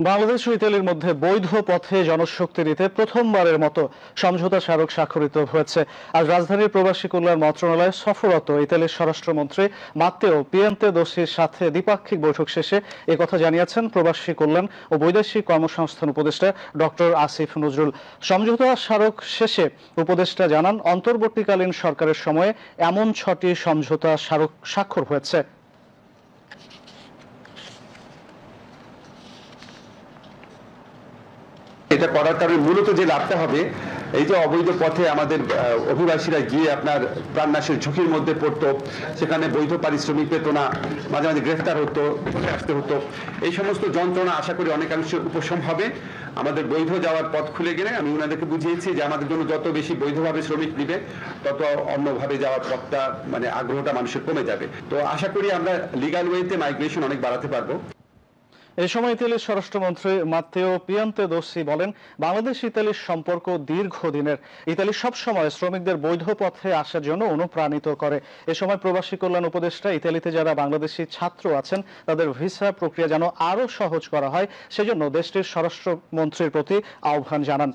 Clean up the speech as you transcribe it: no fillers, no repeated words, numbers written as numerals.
বাংলাদেশ ও ইতালির মধ্যে বৈধ পথে জনশক্তি দিতে প্রথমবারের মতো সমঝোতা স্মারক স্বাক্ষরিত হয়েছে। আজ রাজধানীর প্রবাসী কল্যাণ মন্ত্রণালয়ে সফররত ইতালির স্বরাষ্ট্রমন্ত্রী মাত্তেও পিয়ান্তেদোসির সাথে দ্বিপাক্ষিক বৈঠক শেষে একথা জানিয়েছেন প্রবাসী কল্যাণ ও বৈদেশিক কর্মসংস্থান উপদেষ্টা ডক্টর আসিফ নজরুল। সমঝোতা স্মারক শেষে উপদেষ্টা জানান, অন্তর্বর্তীকালীন সরকারের সময়ে এমন 6টি সমঝোতা স্মারক স্বাক্ষর হয়েছে। এটা করার কারণে মূলত যে লাভটা হবে, এই যে অবৈধ পথে আমাদের অভিবাসীরা গিয়ে আপনার প্রাণনাশের ঝুঁকির মধ্যে পড়তো, সেখানে বৈধ পারিশ্রমিক পেত না, মাঝে মাঝে গ্রেফতার হতো, চলে আসতে হতো, এই সমস্ত যন্ত্রণা আশা করি অনেকাংশে উপশম হবে। আমাদের বৈধ যাওয়ার পথ খুলে গেলে আমি ওনাদেরকে বুঝিয়েছি যে আমাদের জন্য যত বেশি বৈধভাবে শ্রমিক নিবে তত অন্যভাবে যাওয়ার পথটা আগ্রহটা মানুষের কমে যাবে। তো আশা করি আমরা লিগ্যাল ওয়েতে মাইগ্রেশন অনেক বাড়াতে পারবো। এই সময় ইতালির স্বরাষ্ট্রমন্ত্রী মাত্তেও পিয়ান্তেদোসি বলেন, বাংলাদেশ ইতালির সম্পর্ক দীর্ঘদিনের। ইতালি সবসময় শ্রমিকদের বৈধ পথে আসার জন্য অনুপ্রাণিত করে। এ সময় প্রবাসী কল্যাণ উপদেষ্টা ইতালিতে যারা বাংলাদেশি ছাত্র আছেন তাদের ভিসা প্রক্রিয়া যেন আরো সহজ করা হয় সেজন্য দেশটির স্বরাষ্ট্রমন্ত্রীর প্রতি আহ্বান জানান।